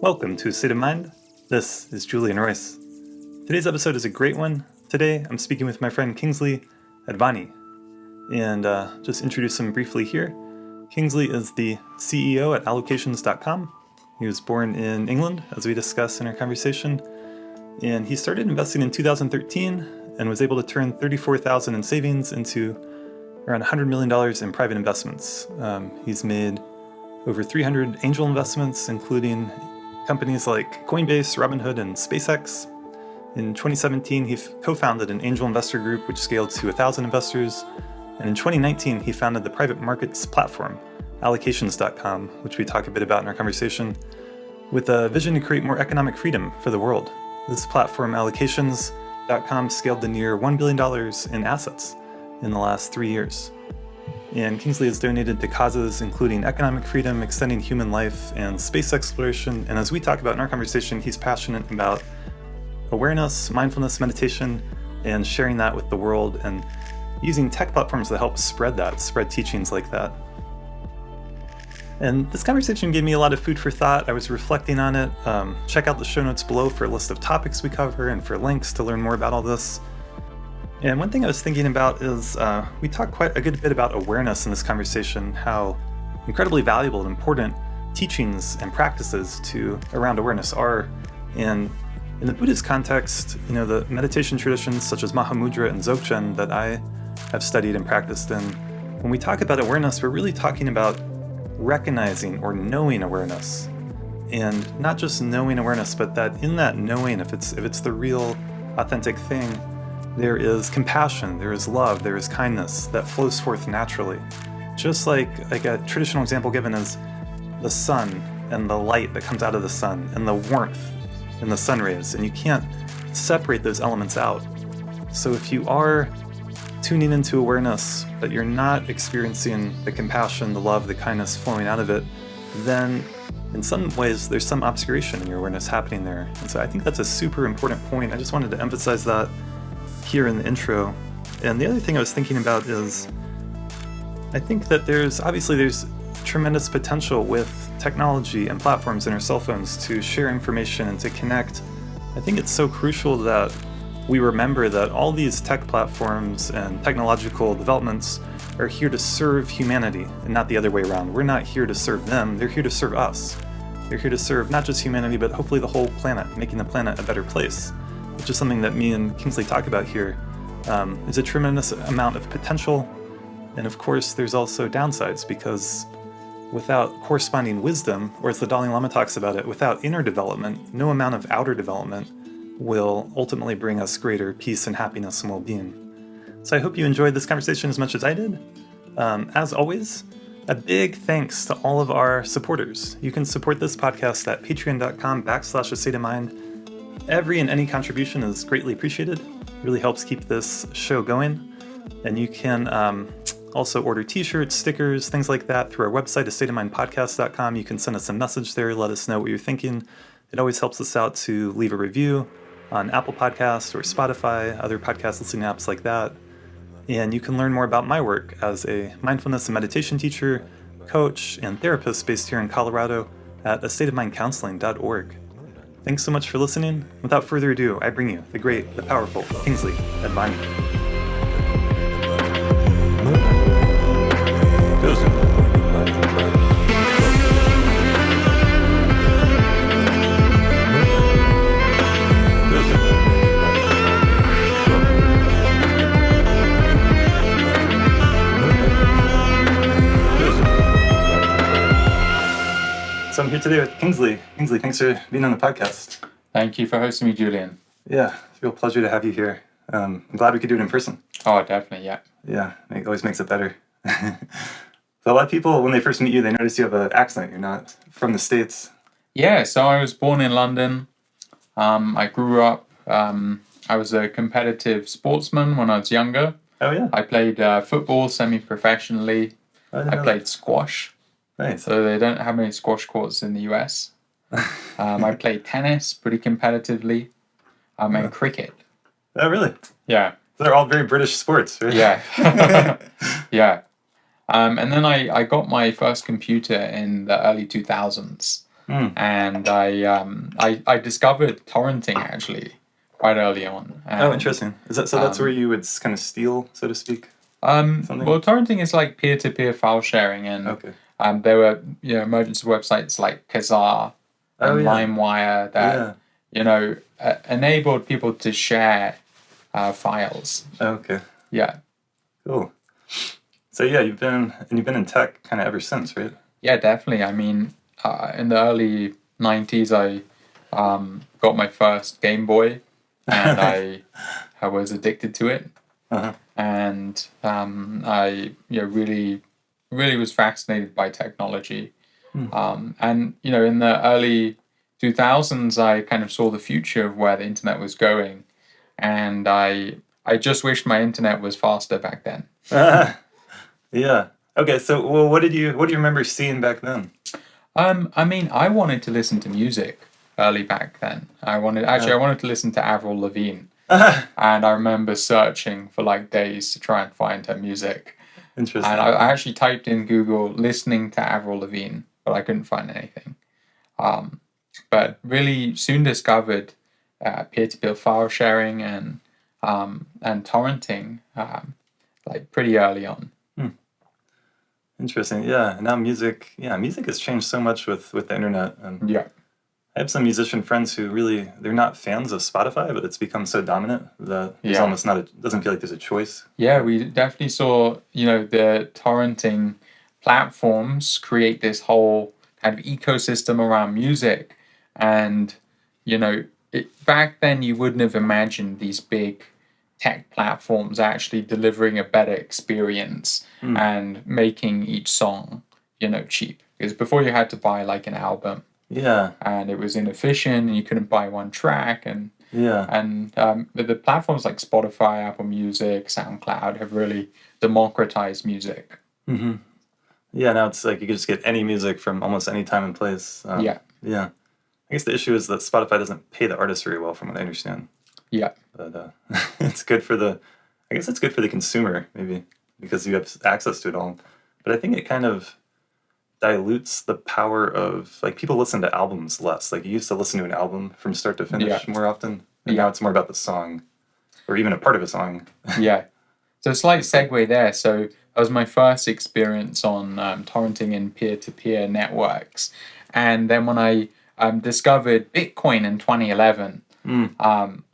Welcome to State of Mind. This is Julian Royce. Today's episode is a great one. Today I'm speaking with my friend Kingsley Advani. And just introduce him briefly here. Kingsley is the CEO at allocations.com. He was born in England, as we discussed in our conversation. And he started investing in 2013 and was able to turn $34,000 in savings into around $100 million in private investments. He's made over 300 angel investments, including companies like Coinbase, Robinhood, and SpaceX. In 2017, he co-founded an angel investor group which scaled to 1,000 investors. And in 2019, he founded the private markets platform, allocations.com, which we talk a bit about in our conversation, with a vision to create more economic freedom for the world. This platform, allocations.com, scaled to near $1 billion in assets in the last 3 years. And Kingsley has donated to causes including economic freedom, extending human life, and space exploration. And as we talk about in our conversation, he's passionate about awareness, mindfulness, meditation, and sharing that with the world, and using tech platforms to help spread teachings like that. And this conversation gave me a lot of food for thought. I was reflecting on it. Check out the show notes below for a list of topics we cover and for links to learn more about all this. And one thing I was thinking about is we talked quite a good bit about awareness in this conversation, how incredibly valuable and important teachings and practices around awareness are. And in the Buddhist context, the meditation traditions such as Mahamudra and Dzogchen that I have studied and practiced in, when we talk about awareness, we're really talking about recognizing or knowing awareness. And not just knowing awareness, but that in that knowing, if it's the real authentic thing, there is compassion, there is love, there is kindness that flows forth naturally. Just like a traditional example given is the sun and the light that comes out of the sun and the warmth in the sun rays, and you can't separate those elements out. So if you are tuning into awareness, but you're not experiencing the compassion, the love, the kindness flowing out of it, then in some ways there's some obscuration in your awareness happening there. And so I think that's a super important point. I just wanted to emphasize that here in the intro. And the other thing I was thinking about is I think that there's tremendous potential with technology and platforms in our cell phones to share information and to connect. I think it's so crucial that we remember that all these tech platforms and technological developments are here to serve humanity and not the other way around. We're not here to serve them, they're here to serve us. They're here to serve not just humanity, but hopefully the whole planet, making the planet a better place, which is something that me and Kingsley talk about here. Is a tremendous amount of potential. And of course, there's also downsides, because without corresponding wisdom, or as the Dalai Lama talks about it, without inner development, no amount of outer development will ultimately bring us greater peace and happiness and well-being. So I hope you enjoyed this conversation as much as I did. As always, a big thanks to all of our supporters. You can support this podcast at patreon.com/astateofmind. Every and any contribution is greatly appreciated. It really helps keep this show going. And you can also order t-shirts, stickers, things like that through our website, astateofmindpodcast.com. You can send us a message there, let us know what you're thinking. It always helps us out to leave a review on Apple Podcasts or Spotify, other podcast listening apps like that. And you can learn more about my work as a mindfulness and meditation teacher, coach, and therapist based here in Colorado at astateofmindcounseling.org. Thanks so much for listening. Without further ado, I bring you the great, the powerful Kingsley Advani. So I'm here today with Kingsley. Kingsley, thanks for being on the podcast. Thank you for hosting me, Julian. Yeah, it's a real pleasure to have you here. I'm glad we could do it in person. Oh, definitely, yeah. Yeah, it always makes it better. So a lot of people, when they first meet you, they notice you have an accent. You're not from the States. Yeah, so I was born in London. I grew up, I was a competitive sportsman when I was younger. Oh, yeah. I played football semi-professionally. I played squash. Nice. So they don't have many squash courts in the US. I played tennis pretty competitively, and cricket. Oh, really? Yeah. So they're all very British sports, right? Yeah. Yeah. And then I got my first computer in the early 2000s. and I discovered torrenting actually quite early on. Oh, And, interesting. Is that so? That's where you would kind of steal, so to speak. Something? well, torrenting is like peer-to-peer file sharing, and Okay. there were emergency websites like Kazaa Oh, and yeah. LimeWire that enabled people to share files. Okay. Yeah. Cool. So yeah, you've been in tech kind of ever since, right? Yeah, definitely. I mean, in the early 90s, I got my first Game Boy, and I was addicted to it. And I really was fascinated by technology. And in the early 2000s, I kind of saw the future of where the internet was going, and I just wished my internet was faster back then. Yeah. Okay. So, well, what do you remember seeing back then? I mean, I wanted to listen to music early back then. I wanted to listen to Avril Lavigne, and I remember searching for like days to try and find her music. Interesting. And I actually typed in Google listening to Avril Lavigne, but I couldn't find anything. But really soon discovered peer-to-peer file sharing and torrenting like pretty early on. Interesting. Yeah. And now music has changed so much with the internet. And Yeah. I have some musician friends who really, they're not fans of Spotify, but it's become so dominant that there's almost doesn't feel like there's a choice. Yeah, we definitely saw, the torrenting platforms create this whole kind of ecosystem around music. And, back then you wouldn't have imagined these big tech platforms actually delivering a better experience and making each song, cheap. Because before you had to buy like an album. Yeah. And it was inefficient and you couldn't buy one track. And the platforms like Spotify, Apple Music, SoundCloud have really democratized music. Mm-hmm. Yeah, now it's like you can just get any music from almost any time and place. Yeah. I guess the issue is that Spotify doesn't pay the artists very well, from what I understand. Yeah. But it's good for the consumer, maybe, because you have access to it all. But I think it kind of dilutes the power of, like, people listen to albums less. Like, you used to listen to an album from start to finish more often, and now it's more about the song, or even a part of a song. Yeah. So a slight segue there. So that was my first experience on torrenting in peer-to-peer networks. And then when I discovered Bitcoin in 2011,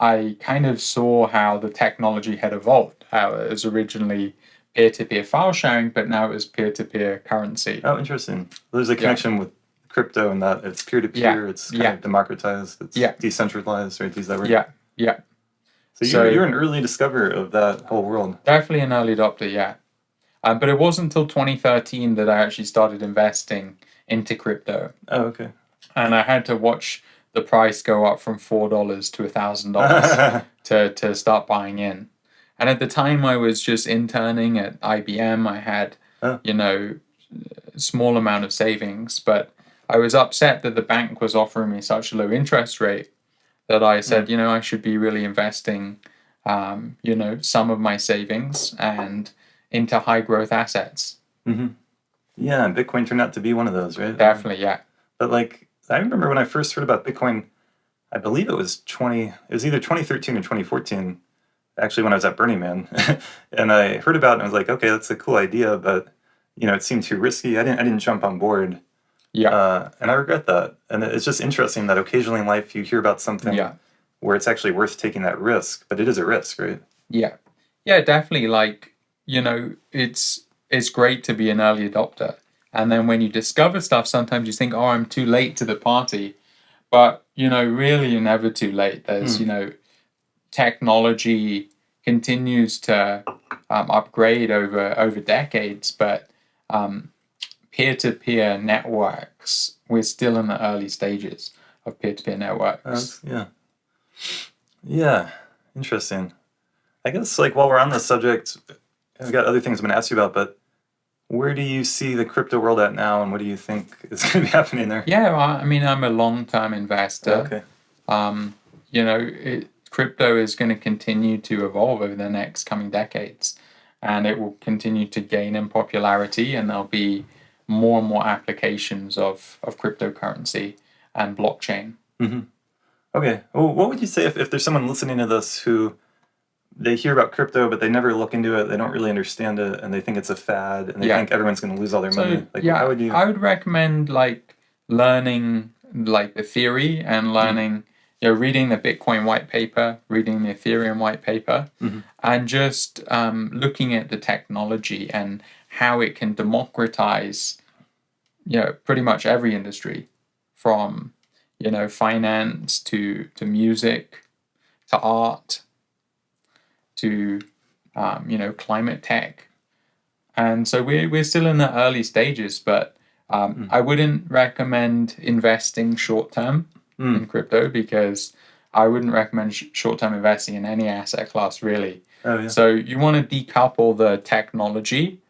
I kind of saw how the technology had evolved, how it was originally peer-to-peer file sharing, but now it was peer-to-peer currency. Oh, interesting. There's a connection with crypto in that it's peer-to-peer, it's kind of democratized, it's decentralized, right? Use that word? Yeah. So you're an early discoverer of that whole world. Definitely an early adopter, yeah. But it wasn't until 2013 that I actually started investing into crypto. Oh, okay. And I had to watch the price go up from $4 to $1,000 to start buying in. And at the time, I was just interning at IBM. I had, a small amount of savings, but I was upset that the bank was offering me such a low interest rate that I said, I should be really investing, some of my savings and into high growth assets. Mm-hmm. Yeah, and Bitcoin turned out to be one of those, right? Definitely, yeah. But like, I remember when I first heard about Bitcoin, I believe it was either 2013 or 2014, actually, when I was at Burning Man. And I heard about it and I was like, okay, that's a cool idea, but it seemed too risky. I didn't jump on board. Yeah. And I regret that. And it's just interesting that occasionally in life you hear about something where it's actually worth taking that risk, but it is a risk, right? Yeah. Yeah, definitely. Like, it's great to be an early adopter. And then when you discover stuff, sometimes you think, oh, I'm too late to the party. But, really you're never too late. There's, technology continues to upgrade over decades, but peer-to-peer networks, we're still in the early stages of peer-to-peer networks. Yeah, interesting. I guess, like, while we're on this subject, I've got other things I'm going to ask you about, but where do you see the crypto world at now, and what do you think is going to be happening there? Yeah, well, I mean, I'm a long-term investor. Okay. Crypto is going to continue to evolve over the next coming decades, and it will continue to gain in popularity, and there'll be more and more applications of cryptocurrency and blockchain. Mm-hmm. Okay. Well, what would you say if there's someone listening to this who they hear about crypto, but they never look into it, they don't really understand it, and they think it's a fad, and they think everyone's going to lose all their money? Like, how would you... I would recommend like learning like the theory and learning, reading the Bitcoin white paper, reading the Ethereum white paper, and just looking at the technology and how it can democratize, pretty much every industry, from finance to music, to art, to climate tech. And so we're still in the early stages, but I wouldn't recommend investing short term in crypto, because I wouldn't recommend short term investing in any asset class, really. So you want to decouple the technology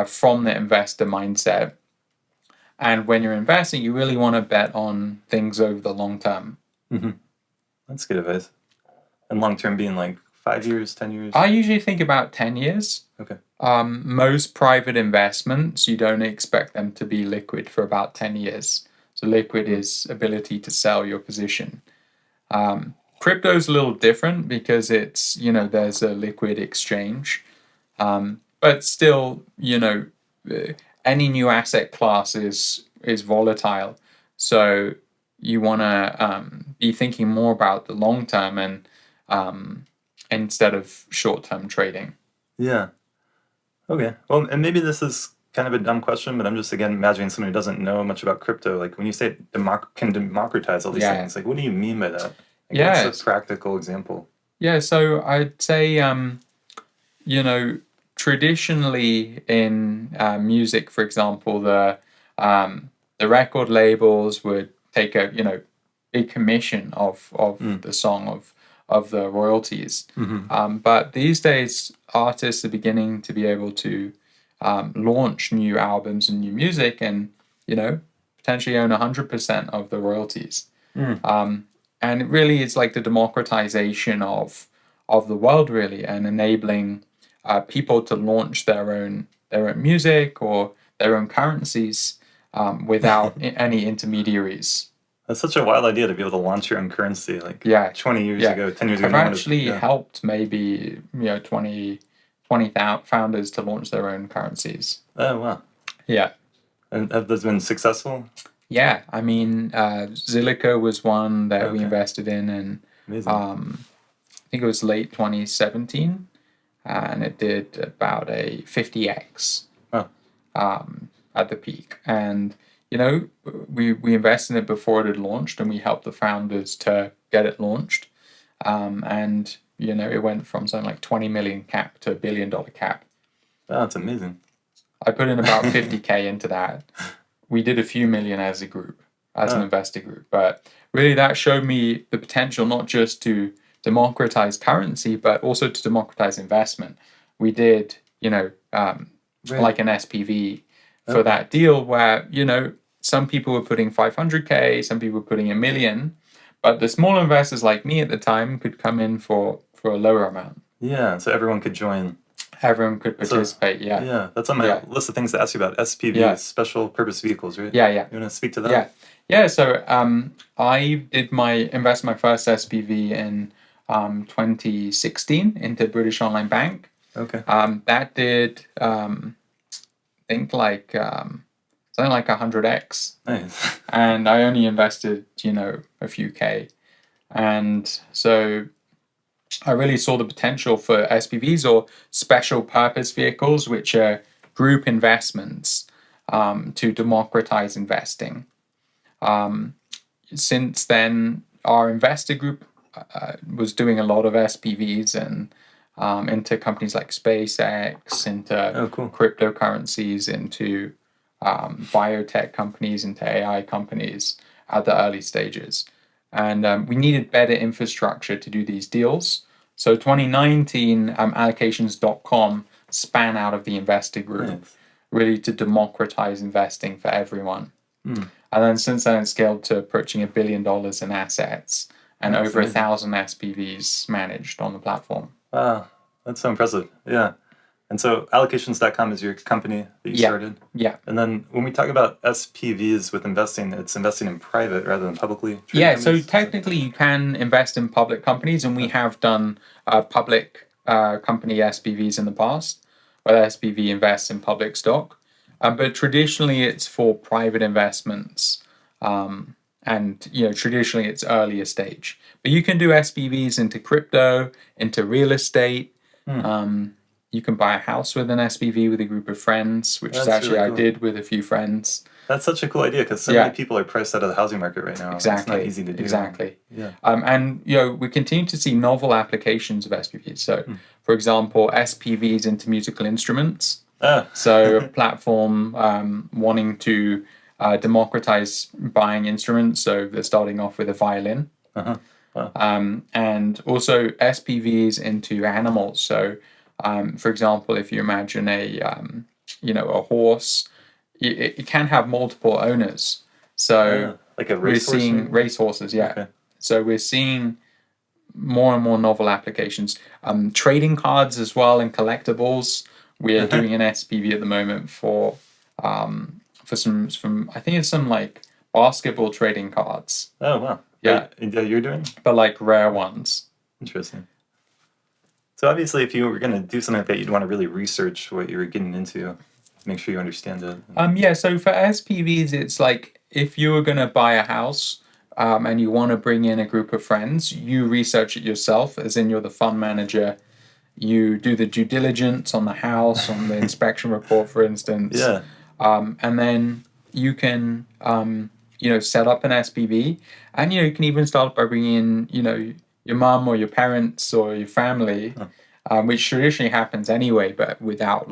from the investor mindset. And when you're investing, you really want to bet on things over the long term. That's good advice. And long term being like 5 years, 10 years? I usually think about 10 years. Okay. Most private investments, you don't expect them to be liquid for about 10 years. So liquid is ability to sell your position. Crypto's a little different because it's, there's a liquid exchange. But still, any new asset class is volatile. So you want to be thinking more about the long term and instead of short term trading. Yeah. Okay. Well, and maybe this is kind of a dumb question, but I'm just, again, imagining someone who doesn't know much about crypto. Like, when you say can democratize all these things, like, what do you mean by that? Like, what's a practical example? Yeah, so I'd say, traditionally in music, for example, the record labels would take a big commission of the song, of the royalties. But these days, artists are beginning to be able to launch new albums and new music, and potentially own 100% of the royalties. And it really is like the democratization of the world, really, and enabling people to launch their own music or their own currencies without any intermediaries. That's such a wild idea, to be able to launch your own currency. Like 20 years ago, 10 years ago. I've actually helped maybe 20 founders to launch their own currencies. Oh, wow. Yeah. And have those been successful? Yeah, I mean, Zilliqa was one that we invested in, and I think it was late 2017, and it did about a 50x at the peak. And we invested in it before it had launched, and we helped the founders to get it launched. And it went from something like 20 million cap to $1 billion cap. Wow, that's amazing. I put in about 50K into that. We did a few million as a group, as an investor group. But really, that showed me the potential not just to democratize currency, but also to democratize investment. We did, like an SPV for that deal, where, some people were putting 500K, some people were putting $1 million, but the smaller investors like me at the time could come in for a lower amount. Yeah, so everyone could join. Everyone could participate, Yeah, that's on my list of things to ask you about. SPVs, special purpose vehicles, right? Yeah. You want to speak to that? Yeah, so I did invest my first SPV in 2016 into British Online Bank. Okay. That did, I think, like something like 100x. Nice. And I only invested, a few K. And so I really saw the potential for SPVs, or special purpose vehicles, which are group investments, to democratize investing. Since then, our investor group was doing a lot of SPVs and into companies like SpaceX, into cryptocurrencies, into biotech companies, into AI companies at the early stages. And we needed better infrastructure to do these deals. So 2019, allocations.com span out of the investor group, really to democratize investing for everyone. And then since then, it's scaled to approaching $1 billion in assets, and over 1,000 SPVs managed on the platform. Wow, that's so impressive. Yeah. And so allocations.com is your company that you started? Yeah. And then when we talk about SPVs with investing, it's investing in private rather than publicly traded Yeah, companies? so technically you can invest in public companies, and we have done public company SPVs in the past, where SPV invests in public stock. But traditionally it's for private investments, and traditionally it's earlier stage. But you can do SPVs into crypto, into real estate. You can buy a house with an SPV with a group of friends, which is That's actually really cool. I did with a few friends. That's such a cool idea because so many people are priced out of the housing market right now. Exactly. It's not easy to do. Exactly. Yeah. And we continue to see novel applications of SPVs. So, for example, SPVs into musical instruments. So a platform wanting to democratize buying instruments. So they're starting off with a violin. Wow. And also SPVs into animals. So, for example, if you imagine a horse, it can have multiple owners. So like a we're racehorse? seeing racehorses, yeah. Okay. So we're seeing more and more novel applications. Trading cards as well and collectibles. We're doing an SPV at the moment for some I think it's some like basketball trading cards. Oh wow. Yeah. You're doing? But like rare ones. Interesting. So obviously if you were going to do something like that, you'd want to really research what you were getting into. Make sure you understand it. Yeah, so for SPVs, it's like if you were going to buy a house and you want to bring in a group of friends, you research it yourself, as in you're the fund manager. You do the due diligence on the house, on the inspection report, for instance. Yeah. And then you can, set up an SPV. And, you can even start by bringing in, your mom or your parents or your family. Which traditionally happens anyway, but without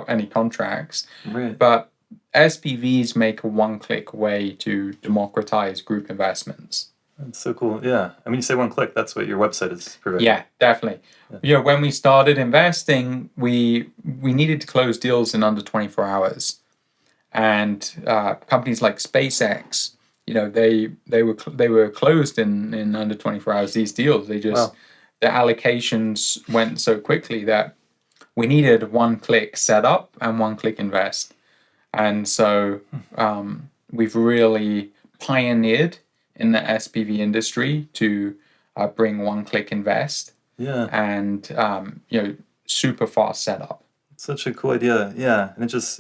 any contracts. Right. But SPVs make a one-click way to democratize group investments. That's so cool. Yeah. I mean, you say one click, that's what your website is providing. Yeah, definitely. Yeah. When we started investing, we needed to close deals in under 24 hours. And companies like SpaceX, they were closed in under 24 hours, these deals. They just... Wow. The allocations went so quickly that we needed one-click setup and one-click invest. And so we've really pioneered in the SPV industry to bring one-click invest. Yeah. And, super fast setup. Such a cool idea. Yeah. And it just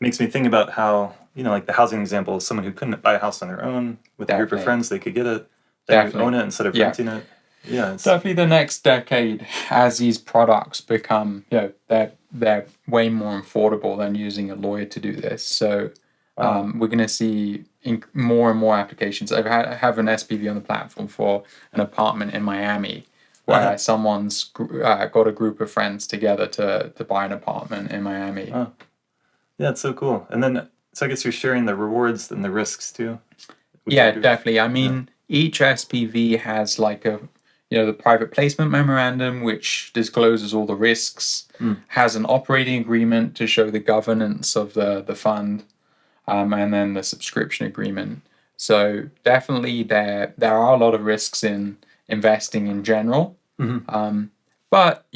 makes me think about how, like the housing example, someone who couldn't buy a house on their own with a group of friends, they could get it. They would own it instead of renting it. Yeah, definitely the next decade, as these products become, they're way more affordable than using a lawyer to do this. So we're going to see more and more applications. I have an SPV on the platform for an apartment in Miami, where someone's got a group of friends together to buy an apartment in Miami. Yeah, it's so cool. And then, so I guess you're sharing the rewards and the risks too. Yeah, definitely. I mean, each SPV has like the private placement memorandum, which discloses all the risks, has an operating agreement to show the governance of the fund, and then the subscription agreement. So definitely there are a lot of risks in investing in general. But,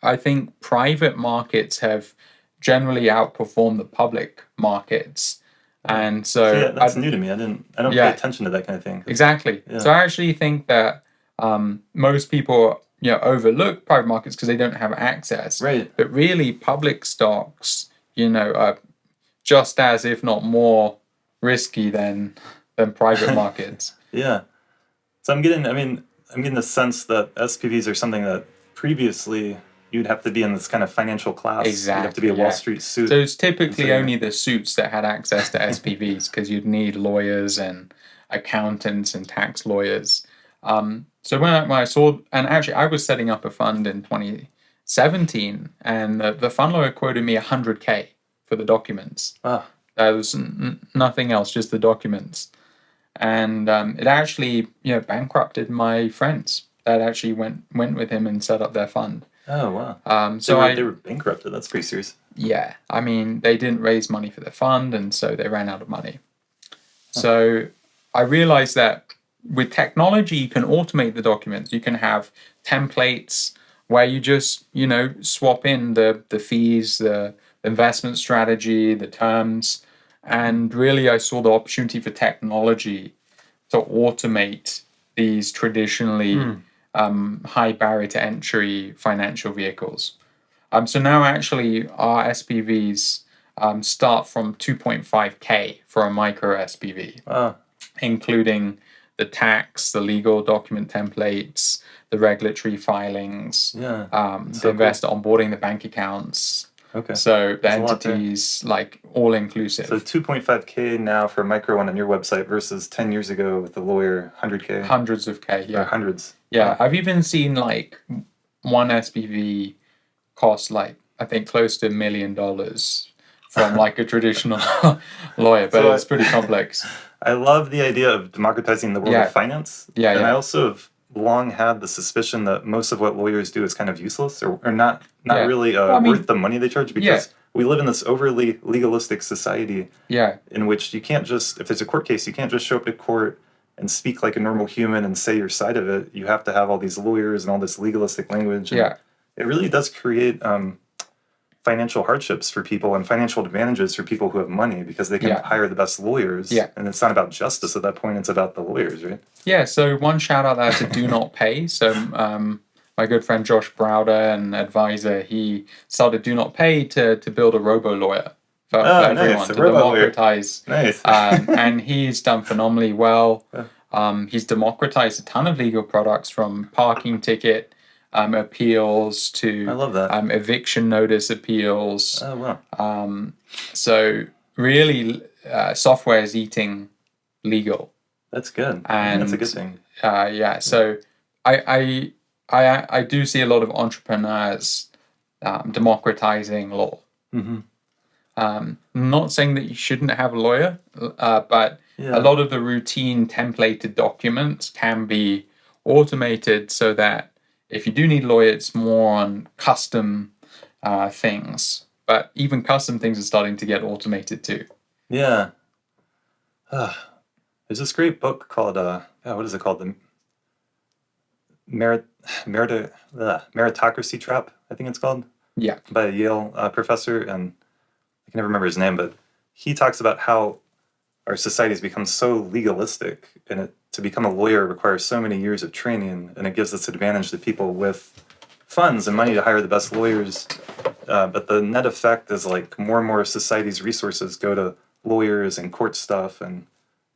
I think private markets have generally outperformed the public markets. And so that's new to me. I don't pay attention to that kind of thing. Exactly. Yeah. So I actually think that most people overlook private markets because they don't have access. Right. But really, public stocks, are just as, if not more, risky than private markets. Yeah. So I'm getting the sense that SPVs are something that previously you'd have to be in this kind of financial class. Exactly. You'd have to be a Wall Street suit. So it's typically only the suits that had access to SPVs because you'd need lawyers and accountants and tax lawyers. So when I saw, and actually I was setting up a fund in 2017, and the fund lawyer quoted me $100K for the documents. There was nothing else, just the documents. And it actually, bankrupted my friends that actually went with him and set up their fund. Oh, wow. They were bankrupted. That's pretty serious. Yeah. I mean, they didn't raise money for their fund, and so they ran out of money. So I realized that with technology, you can automate the documents. You can have templates where you just, swap in the fees, the investment strategy, the terms. And really, I saw the opportunity for technology to automate these traditionally high barrier to entry financial vehicles. So now actually our SPVs start from 2.5K for a micro SPV, including the tax, the legal document templates, the regulatory filings, the investor onboarding, the bank accounts. Okay. So the entities, like all inclusive. So 2.5K now for a micro one on your website versus 10 years ago with the lawyer, 100K? Hundreds of K, yeah. Or hundreds. Yeah, I've even seen like one SPV cost like, I think, close to $1 million from like a traditional lawyer, but it's pretty complex. I love the idea of democratizing the world of finance. And I also have long had the suspicion that most of what lawyers do is kind of useless or not really worth the money they charge, because we live in this overly legalistic society in which you can't just, if there's a court case, you can't just show up to court and speak like a normal human and say your side of it. You have to have all these lawyers and all this legalistic language. And it really does create financial hardships for people and financial advantages for people who have money, because they can hire the best lawyers. And it's not about justice at that point, it's about the lawyers, right? Yeah, so one shout out there to Do Not Pay. So my good friend Josh Browder, an advisor, he started Do Not Pay to build a robo-lawyer for everyone, to democratize. Nice. And he's done phenomenally well. He's democratized a ton of legal products, from parking ticket appeals to I love that. Eviction notice appeals. Oh, wow. So really, software is eating legal. That's good. And that's a good thing. So I do see a lot of entrepreneurs democratizing law. Not saying that you shouldn't have a lawyer, but a lot of the routine templated documents can be automated so that if you do need a lawyer, it's more on custom things. But even custom things are starting to get automated too. Yeah. There's this great book called, what is it called? The Meritocracy Trap, I think it's called. Yeah. By a Yale professor, and I can never remember his name, but he talks about how our society has become so legalistic, and to become a lawyer requires so many years of training, and it gives this advantage to people with funds and money to hire the best lawyers. But the net effect is like more and more of society's resources go to lawyers and court stuff, and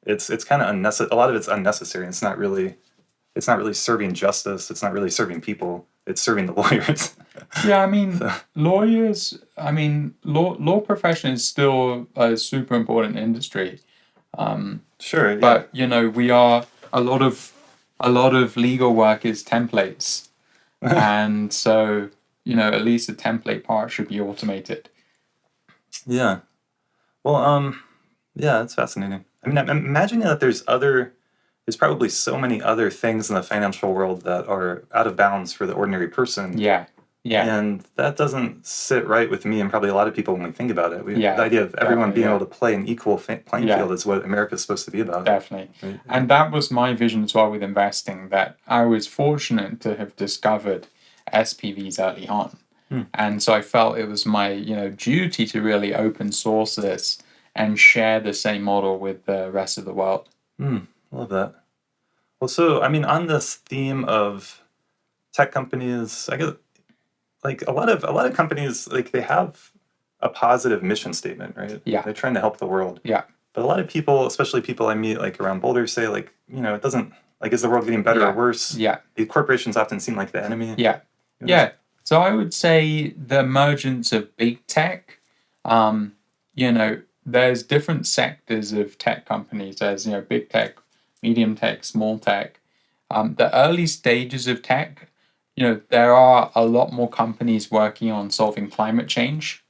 it's kind of unnecessary. A lot of it's unnecessary. It's not really serving justice. It's not really serving people. It's serving the lawyers. Yeah, I mean, lawyers. I mean, law profession is still a super important industry. Sure. Yeah. But we are a lot of legal work is templates, and so at least the template part should be automated. Yeah. Well, yeah, it's fascinating. I mean, I'm imagining that there's probably so many other things in the financial world that are out of bounds for the ordinary person. Yeah. And that doesn't sit right with me and probably a lot of people when we think about it. The idea of everyone being able to play an equal playing field is what America's supposed to be about. Definitely. Right? And that was my vision as well with investing, that I was fortunate to have discovered SPVs early on. And so I felt it was my duty to really open source this and share the same model with the rest of the world. Love that. Well, so I mean, on this theme of tech companies, I guess like a lot of companies, like they have a positive mission statement, right? Yeah. They're trying to help the world. Yeah. But a lot of people, especially people I meet like around Boulder, say like, it doesn't, like, is the world getting better or worse? Yeah. The corporations often seem like the enemy. Yeah. Yeah. So I would say the emergence of big tech, there's different sectors of tech companies. There's, big tech, medium tech, small tech. The early stages of tech, there are a lot more companies working on solving climate change.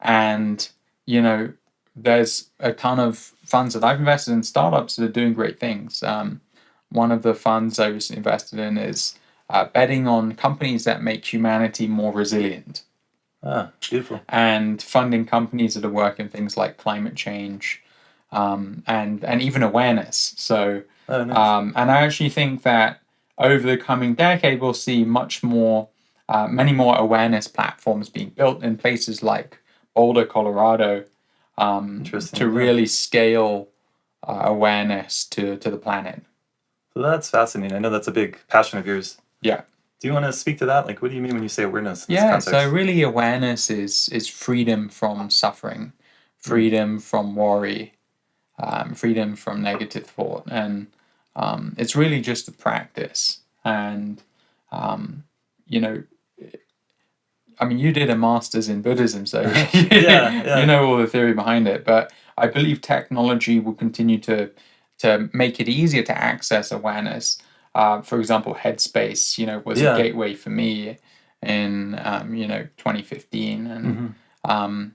And, there's a ton of funds that I've invested in startups that are doing great things. One of the funds I recently invested in is betting on companies that make humanity more resilient. Beautiful. And funding companies that are working things like climate change, and even awareness. So, nice. And I actually think that over the coming decade, we'll see much more many more awareness platforms being built in places like Boulder, Colorado, to really scale awareness to the planet. So that's fascinating. I know that's a big passion of yours. Yeah. Do you want to speak to that? Like, what do you mean when you say awareness in this Yeah, context? so really awareness is freedom from suffering, freedom from worry, freedom from negative thought. And it's really just a practice. And, you know, I mean, you did a master's in Buddhism, so you know all the theory behind it. But I believe technology will continue to make it easier to access awareness. For example, Headspace, was a gateway for me in 2015, and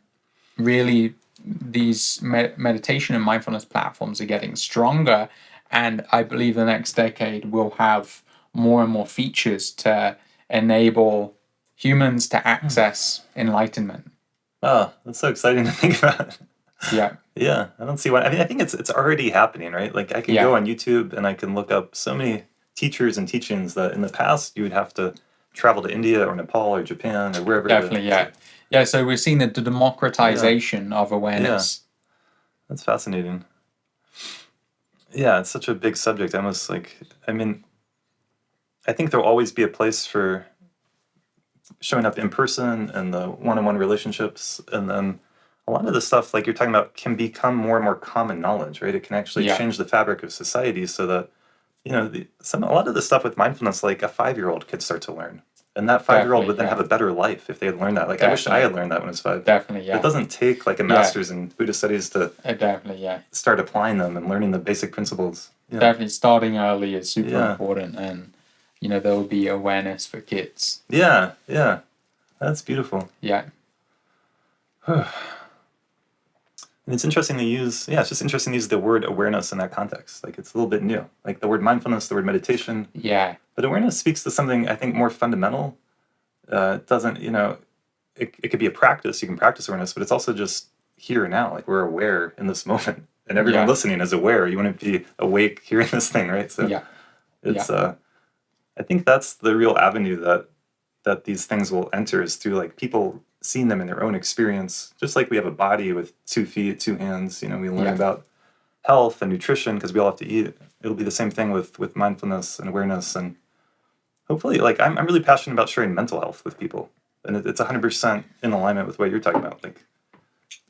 really these meditation and mindfulness platforms are getting stronger, and I believe the next decade will have more and more features to enable humans to access enlightenment. Oh, that's so exciting to think about. Yeah. Yeah, I don't see why. I mean, I think it's already happening, right? Like, I can go on YouTube and I can look up so many teachers and teachings that in the past you would have to travel to India or Nepal or Japan or wherever. Definitely, yeah. So we're seeing the democratization of awareness. Yeah. That's fascinating. Yeah, it's such a big subject. I mean, I think there'll always be a place for showing up in person and the one-on-one relationships, and then a lot of the stuff like you're talking about can become more and more common knowledge, right? It can actually change the fabric of society so that a lot of the stuff with mindfulness, like a 5-year-old could start to learn, and that 5-year-old would then have a better life if they had learned that. Like, I wish I had learned that when I was 5. Definitely, yeah. It doesn't take like a master's in Buddhist studies to start applying them and learning the basic principles. Definitely, starting early is super important, and there will be awareness for kids. Yeah, that's beautiful. Yeah. And it's interesting to use, it's just interesting to use the word awareness in that context. Like, it's a little bit new. Like the word mindfulness, the word meditation. Yeah. But awareness speaks to something, I think, more fundamental. It doesn't, it could be a practice. You can practice awareness, but it's also just here and now. Like, we're aware in this moment. And everyone listening is aware. You want to be awake hearing this thing, right? So it's, I think that's the real avenue that these things will enter, is through like people seeing them in their own experience. Just like we have a body with 2 feet, 2 hands, we learn about health and nutrition because we all have to eat. It'll be the same thing with mindfulness and awareness. And hopefully, like, I'm really passionate about sharing mental health with people. And it's 100% in alignment with what you're talking about. Like,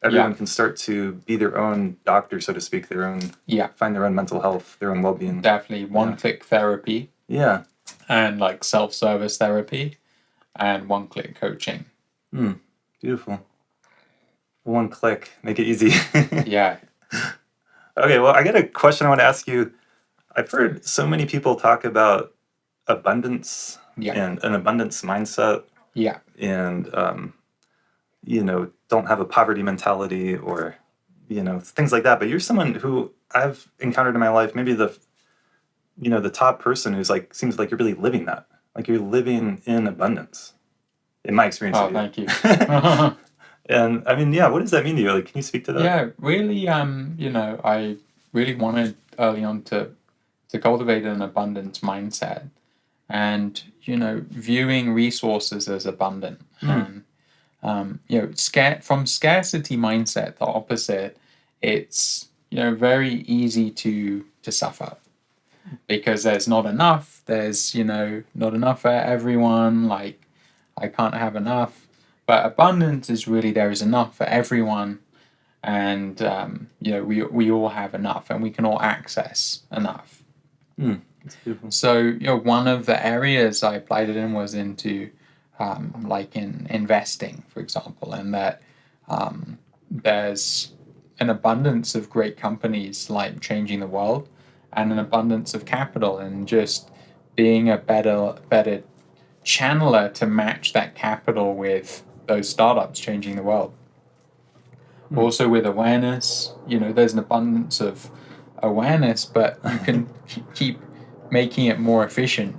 everyone can start to be their own doctor, so to speak, find their own mental health, their own well-being. Definitely. One-click therapy. Yeah. And like self-service therapy and one-click coaching. Beautiful. One click, make it easy. Yeah. Okay, well, I got a question I want to ask you. I've heard so many people talk about abundance and an abundance mindset. Yeah. And, don't have a poverty mentality or, things like that. But you're someone who I've encountered in my life, maybe the top person who's like, seems like you're really living that. Like, you're living in abundance. In my experience. Oh, thank you. And I mean, what does that mean to you? Like, can you speak to that? Yeah, really, I really wanted early on to cultivate an abundance mindset, and viewing resources as abundant, and from scarcity mindset, the opposite. It's very easy to suffer because there's not enough. There's not enough for everyone. Like, I can't have enough. But abundance is really there is enough for everyone, and we all have enough, and we can all access enough. That's beautiful. So one of the areas I applied it in was into like in investing, for example, and that there's an abundance of great companies like changing the world, and an abundance of capital, and just being a better channeler to match that capital with those startups changing the world. Also with awareness, there's an abundance of awareness, but you can keep making it more efficient.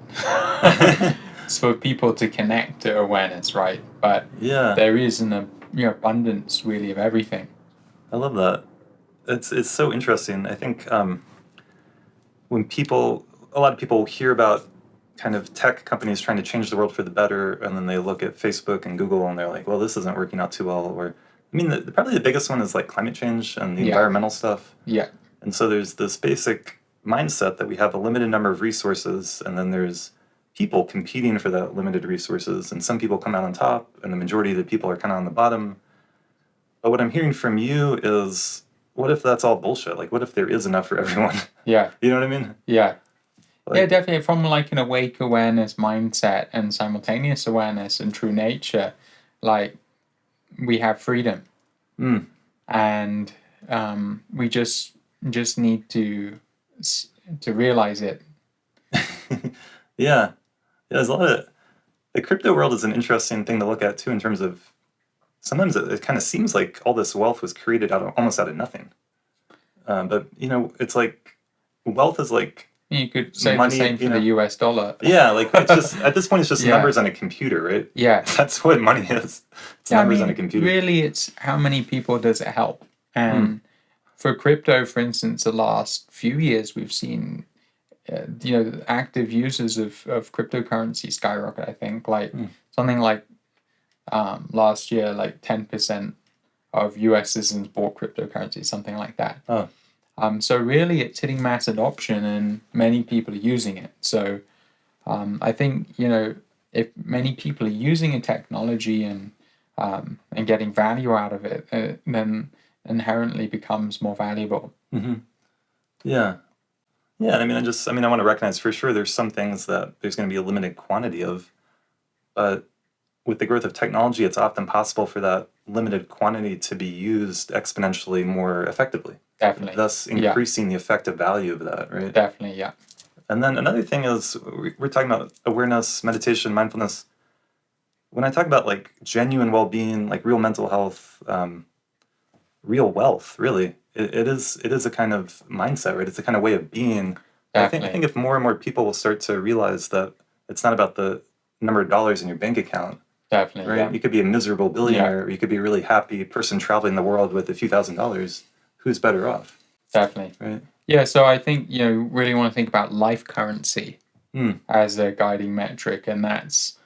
It's for people to connect to awareness, right? But there is an abundance really of everything. I love that. It's so interesting. I think when a lot of people hear about kind of tech companies trying to change the world for the better, and then they look at Facebook and Google and they're like, well, this isn't working out too well. Or, I mean, probably the biggest one is like climate change and the environmental stuff. Yeah. And so there's this basic mindset that we have a limited number of resources, and then there's people competing for that limited resources, and some people come out on top, and the majority of the people are kind of on the bottom. But what I'm hearing from you is, what if that's all bullshit? Like, what if there is enough for everyone? Yeah. You know what I mean? Yeah. Like, Yeah, definitely. From like an awake awareness mindset and simultaneous awareness and true nature, like we have freedom, and we just need to realize it. yeah. There's a lot of the crypto world is an interesting thing to look at too, in terms of sometimes it kind of seems like all this wealth was created almost out of nothing. But it's like wealth is like, You could say money, the same for the US dollar. Yeah, like it's just at this point it's just numbers on a computer, right? Yeah. That's what money is. It's numbers on a computer. Really, it's how many people does it help? And for crypto, for instance, the last few years we've seen active users of cryptocurrency skyrocket. I think something like last year, like 10% of US citizens bought cryptocurrency, something like that. Oh. So really, it's hitting mass adoption, and many people are using it. So I think if many people are using a technology and getting value out of it, then inherently becomes more valuable. Mm-hmm. Yeah. Yeah, I want to recognize for sure there's some things that there's going to be a limited quantity of, but with the growth of technology, it's often possible for that limited quantity to be used exponentially more effectively. Definitely. Thus increasing the effective value of that, right? Definitely, yeah. And then another thing is, we're talking about awareness, meditation, mindfulness. When I talk about like genuine well-being, like real mental health, real wealth, really, it is a kind of mindset, right? It's a kind of way of being. I think if more and more people will start to realize that it's not about the number of dollars in your bank account. Definitely, right? Yeah. You could be a miserable billionaire, or you could be a really happy person traveling the world with a few $1,000s. Who's better off? Definitely. Right. Yeah, so I think really want to think about life currency as a guiding metric, and that's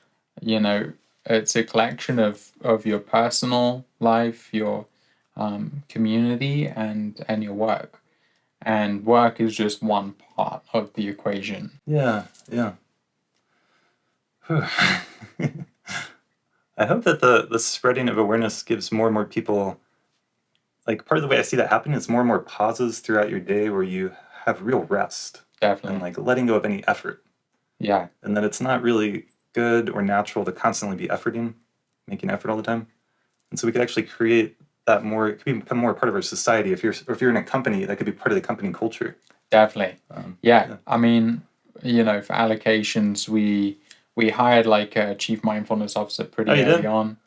it's a collection of your personal life, your community, and your work. And work is just one part of the equation. Yeah. I hope that the spreading of awareness gives more and more people, like, part of the way I see that happen is more and more pauses throughout your day where you have real rest. Definitely. And like letting go of any effort. Yeah. And that it's not really good or natural to constantly be making effort all the time. And so we could actually create that more, it could become more a part of our society. If you're in a company, that could be part of the company culture. Definitely. Yeah. I mean, for allocations, we hired like a chief mindfulness officer pretty early on.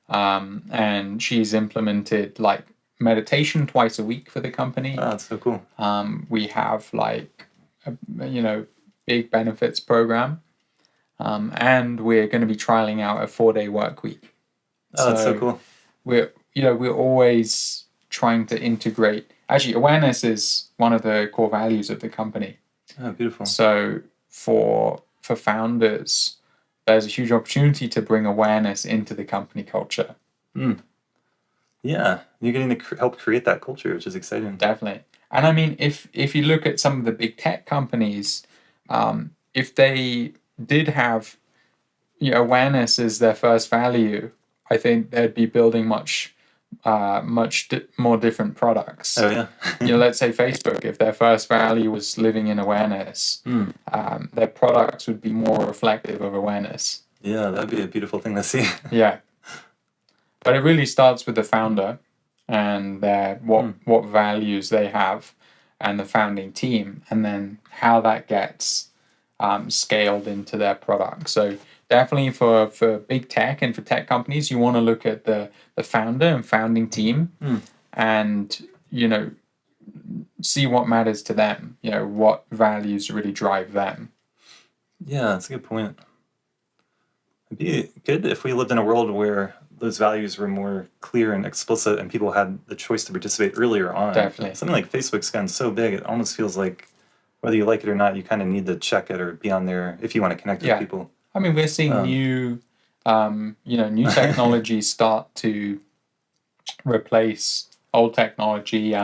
And she's implemented like meditation twice a week for the company. Oh, that's so cool. We have like a big benefits program, and we're going to be trialing out a 4-day work week. That's so cool. We're always trying to integrate. Actually, awareness is one of the core values of the company. Oh, beautiful. So for founders, there's a huge opportunity to bring awareness into the company culture. Yeah, you're getting to help create that culture, which is exciting. Definitely. And I mean, if you look at some of the big tech companies, if they did have awareness as their first value, I think they'd be building much more different products. Oh yeah. Let's say Facebook, if their first value was living in awareness, their products would be more reflective of awareness. Yeah, that'd be a beautiful thing to see. Yeah. But it really starts with the founder and what values they have, and the founding team, and then how that gets scaled into their product. So definitely for big tech and for tech companies, you want to look at the founder and founding team, and see what matters to them. What values really drive them. Yeah, that's a good point. It'd be good if we lived in a world where those values were more clear and explicit, and people had the choice to participate earlier on. Definitely. Something like Facebook's gotten so big, it almost feels like, whether you like it or not, you kind of need to check it or be on there if you want to connect with people. I mean, we're seeing new technologies start to replace old technology.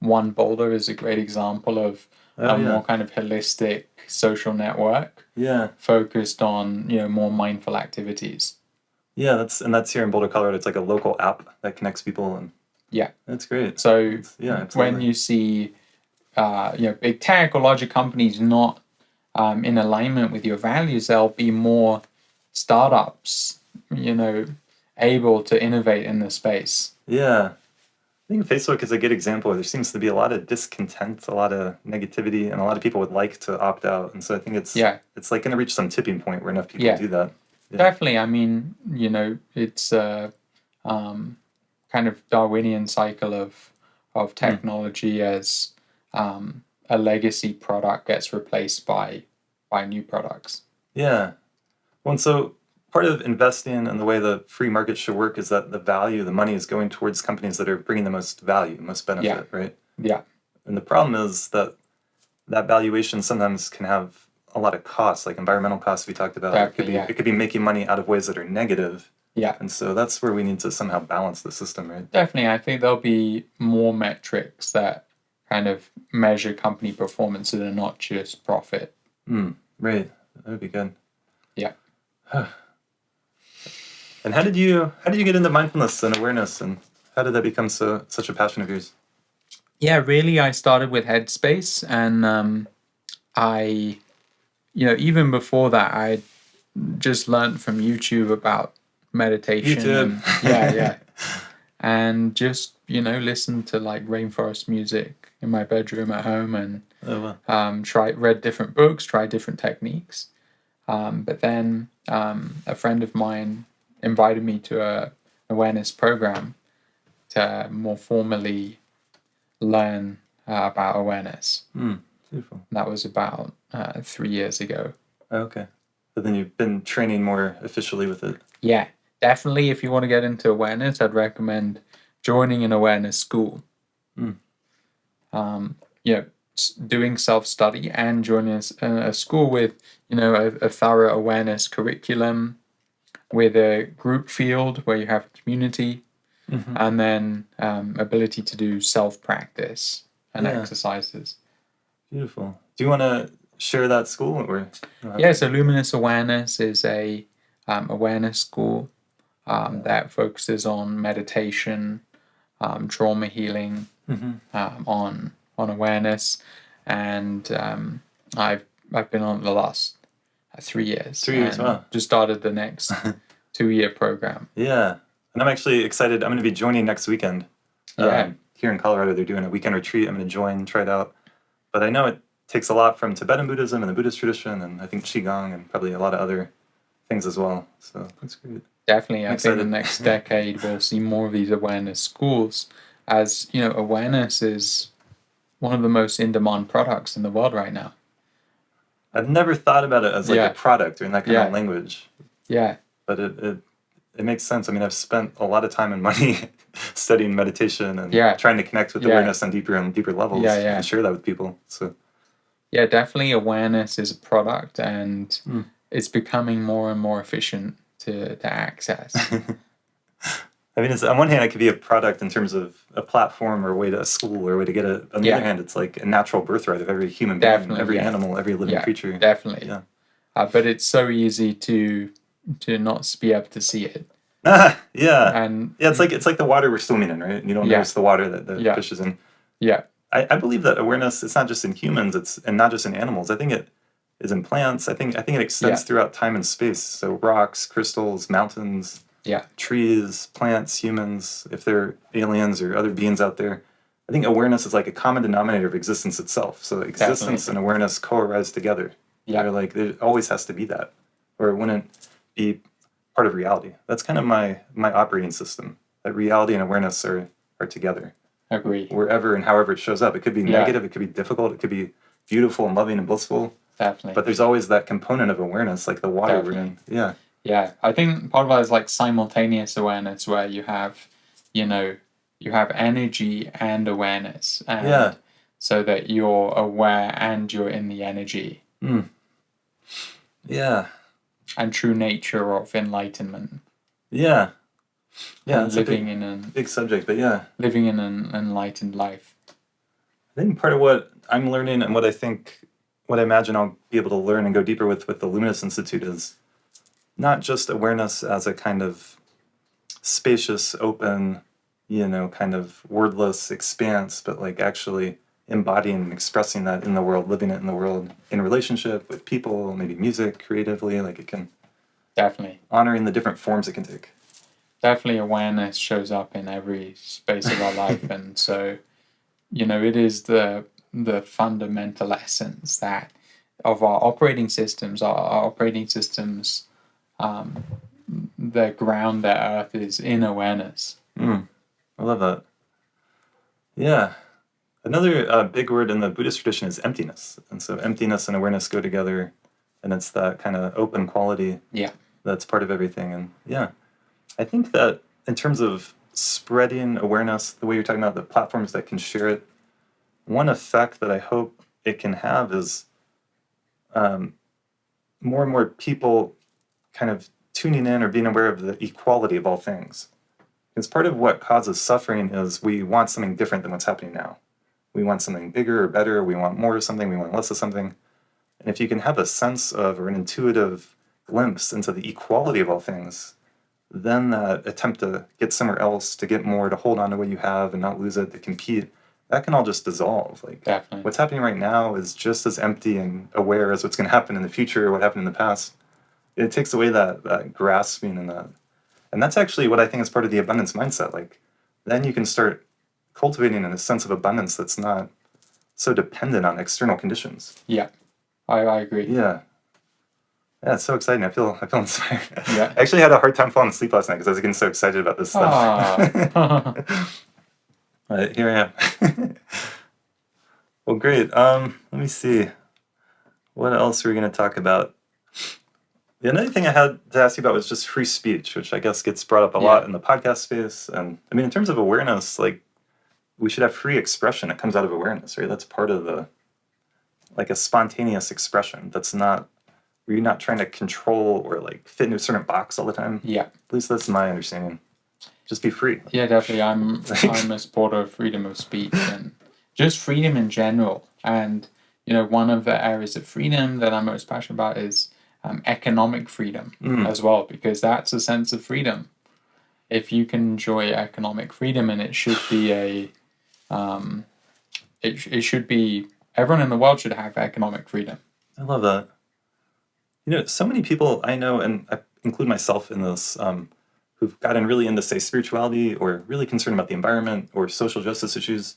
One Boulder is a great example of more kind of holistic social network. Focused on more mindful activities. Yeah, that's here in Boulder, Colorado. It's like a local app that connects people, and that's great. So when you see big tech or larger companies not in alignment with your values, there'll be more startups, able to innovate in the space. Yeah. I think Facebook is a good example. There seems to be a lot of discontent, a lot of negativity, and a lot of people would like to opt out. And so I think it's like going to reach some tipping point where enough people do that. Yeah. Definitely. I mean, it's a kind of Darwinian cycle of technology as a legacy product gets replaced by new products. Yeah. Well, and so part of investing and the way the free market should work is that the money is going towards companies that are bringing the most value, most benefit, right? Yeah. And the problem is that valuation sometimes can have a lot of costs, like environmental costs we talked about. It could be making money out of ways that are negative. Yeah. And so that's where we need to somehow balance the system, right? Definitely. I think there'll be more metrics that kind of measure company performance that are not just profit. Right. That would be good. Yeah. And how did you get into mindfulness and awareness, and how did that become such a passion of yours? Yeah, really, I started with Headspace, and I, even before that, I just learned from YouTube about meditation. And just listened to like rainforest music in my bedroom at home, and read different books, tried different techniques. But then a friend of mine invited me to an awareness program to more formally learn about awareness. Beautiful. That was about 3 years ago. Okay. But then you've been training more officially with it. Yeah, definitely. If you want to get into awareness, I'd recommend joining an awareness school. Doing self-study and joining a school with, a thorough awareness curriculum, with a group field where you have community, and then ability to do self-practice and exercises. Beautiful. Do you want to share that school? So Luminous Awareness is a awareness school that focuses on meditation, trauma healing, on awareness, and I've been on the last 3 years. 3 years, wow. Just started the next 2-year program. Yeah, and I'm actually excited. I'm going to be joining next weekend. Here in Colorado, they're doing a weekend retreat. I'm going to join, try it out. But I know it takes a lot from Tibetan Buddhism and the Buddhist tradition, and I think Qigong, and probably a lot of other things as well. So that's great. Definitely. I think the next decade we'll see more of these awareness schools, as awareness is one of the most in-demand products in the world right now. I've never thought about it as like a product or in that kind of language. Yeah. But it makes sense. I mean, I've spent a lot of time and money studying meditation and trying to connect with awareness on deeper and deeper levels and share that with people. So yeah, definitely awareness is a product, and it's becoming more and more efficient to access. I mean, on one hand, it could be a product in terms of a platform or a way to a school or a way to get it. On the other hand, it's like a natural birthright of every human being, every animal, every living creature. Definitely. Yeah. But it's so easy to not be able to see it. And it's like the water we're swimming in, right? And you don't notice the water that the fish is in. Yeah. I believe that awareness, it's not just in humans, and not just in animals. I think it is in plants. I think it extends throughout time and space. So rocks, crystals, mountains, trees, plants, humans, if they're aliens or other beings out there. I think awareness is like a common denominator of existence itself. So existence and awareness co-arise together. There always has to be that, or it wouldn't be part of reality. That's kind of my operating system, that reality and awareness are together. Agree. Wherever and however it shows up. It could be negative, it could be difficult, it could be beautiful and loving and blissful. Definitely. But there's always that component of awareness, like the water we're in. Yeah. Yeah. I think part of that is like simultaneous awareness, where you have energy and awareness. And so that you're aware and you're in the energy Yeah. and true nature of enlightenment. Yeah. Yeah, And it's living a in an big subject, but yeah. living in an enlightened life. I think part of what I'm learning and what I imagine I'll be able to learn and go deeper with the Luminous Institute is not just awareness as a kind of spacious, open, kind of wordless expanse, but like actually embodying and expressing that in the world, living it in the world, in relationship with people, maybe music, creatively, like it can Definitely. honoring the different forms it can take. Definitely awareness shows up in every space of our life. And so, it is the fundamental essence that of our operating systems. Our operating systems, the ground that earth is in awareness. I love that. Yeah. Another big word in the Buddhist tradition is emptiness. And so emptiness and awareness go together, and it's that kind of open quality that's part of everything. And yeah, I think that in terms of spreading awareness, the way you're talking about the platforms that can share it, one effect that I hope it can have is more and more people kind of tuning in or being aware of the equality of all things. Because part of what causes suffering is we want something different than what's happening now. We want something bigger or better, we want more of something, we want less of something. And if you can have a sense of or an intuitive glimpse into the equality of all things, then that attempt to get somewhere else, to get more, to hold on to what you have and not lose it, to compete, that can all just dissolve. Like Definitely. What's happening right now is just as empty and aware as what's going to happen in the future or what happened in the past. It takes away that grasping and that's actually what I think is part of the abundance mindset. Like then you can start cultivating a sense of abundance that's not so dependent on external conditions. Yeah, I agree. Yeah. Yeah, it's so exciting. I feel inspired. Yeah. I actually had a hard time falling asleep last night because I was getting so excited about this stuff. But here I am. Well, great. Let me see. What else are we going to talk about? The another thing I had to ask you about was just free speech, which I guess gets brought up a lot in the podcast space. And I mean, in terms of awareness, like we should have free expression that comes out of awareness, right? That's part of like a spontaneous expression. That's not, where you're not trying to control or like fit into a certain box all the time. Yeah. At least that's my understanding. Just be free. Yeah, definitely. I'm a supporter of freedom of speech and just freedom in general. And, one of the areas of freedom that I'm most passionate about is economic freedom as well, because that's a sense of freedom. If you can enjoy economic freedom, and it should be it should be, everyone in the world should have economic freedom. I love that. So many people I know, and I include myself in this, who've gotten really into, say, spirituality or really concerned about the environment or social justice issues,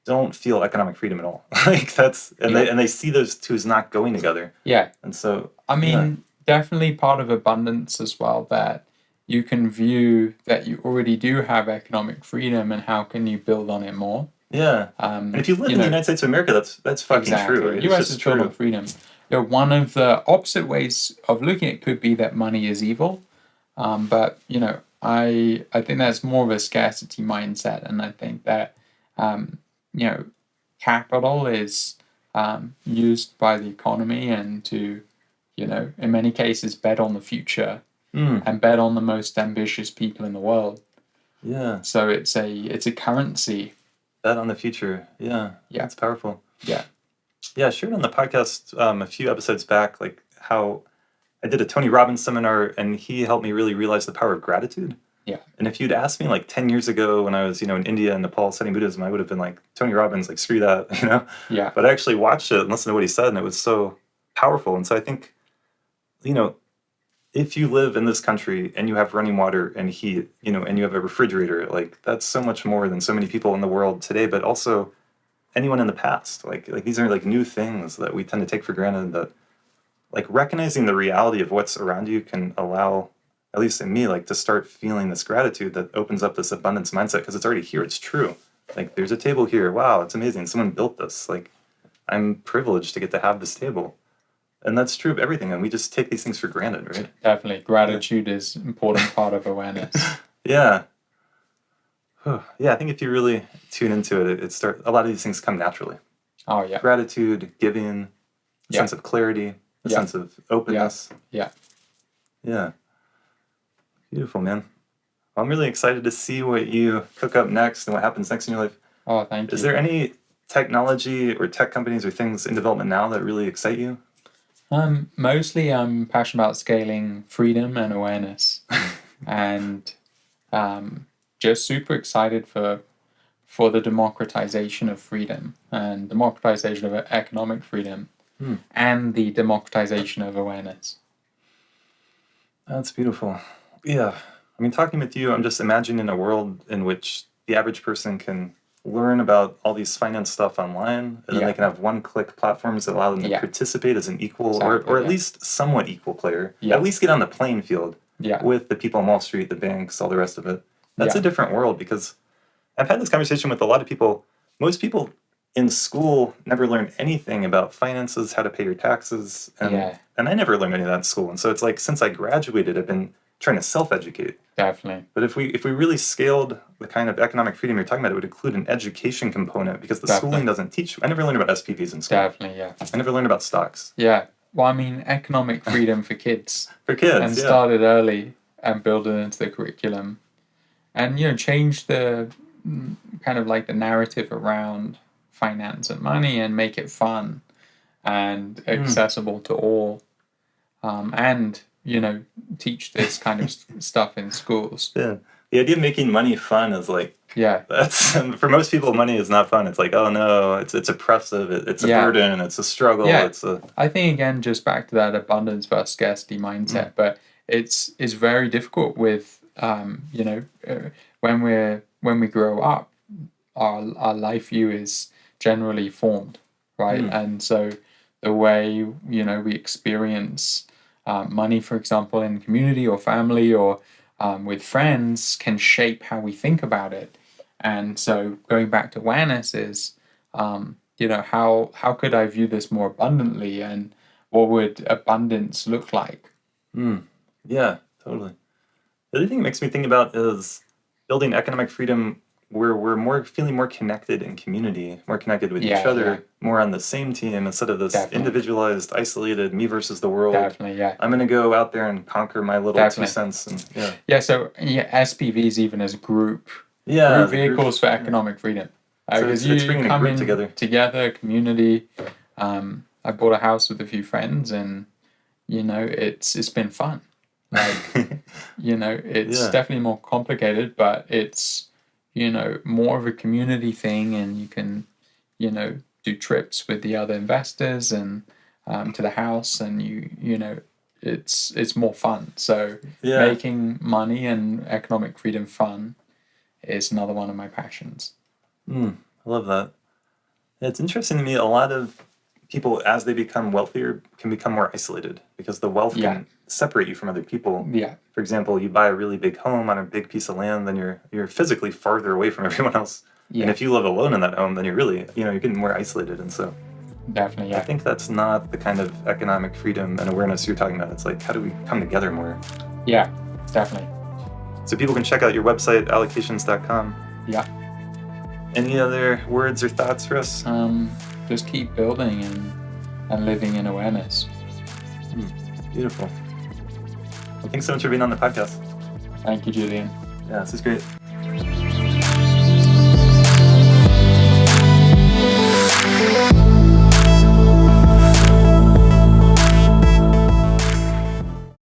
don't feel economic freedom at all. Like that's, and they see those two as not going together. Yeah. And so, I mean, definitely part of abundance as well, that you can view that you already do have economic freedom, and how can you build on it more? Yeah. And if you live in the United States of America, that's fucking true. Right? US is built on freedom. One of the opposite ways of looking at it could be that money is evil. But I think that's more of a scarcity mindset, and I think that capital is used by the economy and to in many cases bet on the future and bet on the most ambitious people in the world. Yeah. So it's a currency. Bet on the future. Yeah. Yeah. It's powerful. Yeah. Yeah, I shared on the podcast a few episodes back, like how I did a Tony Robbins seminar, and he helped me really realize the power of gratitude. Yeah. And if you'd asked me like 10 years ago when I was, in India and Nepal studying Buddhism, I would have been like, Tony Robbins, like, screw that, Yeah. But I actually watched it and listened to what he said, and it was so powerful. And so I think, if you live in this country and you have running water and heat, and you have a refrigerator, like, that's so much more than so many people in the world today, but also anyone in the past. Like these are like new things that we tend to take for granted, that like recognizing the reality of what's around you can allow, at least in me, like to start feeling this gratitude that opens up this abundance mindset, because it's already here. It's true. Like there's a table here. Wow, it's amazing. Someone built this. Like I'm privileged to get to have this table. And that's true of everything. And we just take these things for granted, right? Definitely. Gratitude is an important part of awareness. Yeah. Yeah, I think if you really tune into it, a lot of these things come naturally. Oh yeah. Gratitude, giving, a sense of clarity, a sense of openness. Yeah. Yeah. Beautiful, man. Well, I'm really excited to see what you cook up next and what happens next in your life. Oh, thank you. Is there any technology or tech companies or things in development now that really excite you? Mostly I'm passionate about scaling freedom and awareness, and just super excited for the democratization of freedom and democratization of economic freedom and the democratization of awareness. That's beautiful. Yeah. I mean, talking with you, I'm just imagining a world in which the average person can learn about all these finance stuff online, and then they can have one-click platforms that allow them to participate as an equal or at least somewhat equal player. At least get on the playing field with the people on Wall Street, the banks, all the rest of it. That's a different world, because I've had this conversation with a lot of people. Most people in school never learned anything about finances, how to pay your taxes, and I never learned any of that in school. And so it's like, since I graduated, I've been trying to self-educate. Definitely. But if we really scaled the kind of economic freedom you're talking about, it would include an education component, because the schooling doesn't teach. I never learned about SPVs in school. Definitely, yeah. I never learned about stocks. Yeah. Well, I mean, economic freedom for kids. For kids, and started early and build it into the curriculum. And, change the kind of like the narrative around finance and money and make it fun and accessible to all. And, teach this kind of stuff in schools. Yeah. The idea of making money fun is like, that's for most people, money is not fun. It's like, oh no, it's oppressive, it's a burden, it's a struggle. I think, again, just back to that abundance versus scarcity mindset, but it's very difficult with when we grow up, our life view is generally formed, right? And so the way we experience money, for example, in community or family or with friends, can shape how we think about it. And so going back to awareness is, how could I view this more abundantly, and what would abundance look like? Yeah, totally. The other thing it makes me think about is building economic freedom where we're feeling more connected in community, more connected with each other, more on the same team, instead of this individualized, isolated, me versus the world. I'm going to go out there and conquer my little 2 cents. And, so SPVs, even as group vehicles for economic freedom. So it's bringing a group together, community. I bought a house with a few friends, and it's been fun. Like, it's definitely more complicated, but it's more of a community thing, and you can do trips with the other investors and to the house, and it's more fun. So making money and economic freedom fun is another one of my passions. I love that. It's interesting to me, a lot of people, as they become wealthier, can become more isolated, because the wealth can separate you from other people. For example, you buy a really big home on a big piece of land, then you're physically farther away from everyone else. And if you live alone in that home, then you're really, you're getting more isolated. And so definitely, I think that's not the kind of economic freedom and awareness you're talking about. It's like, how do we come together more? Yeah, definitely. So people can check out your website, allocations.com. Yeah. Any other words or thoughts for us? Just keep building and living in awareness. Beautiful. Well, thanks so much for being on the podcast. Thank you, Julian. Yeah, this is great.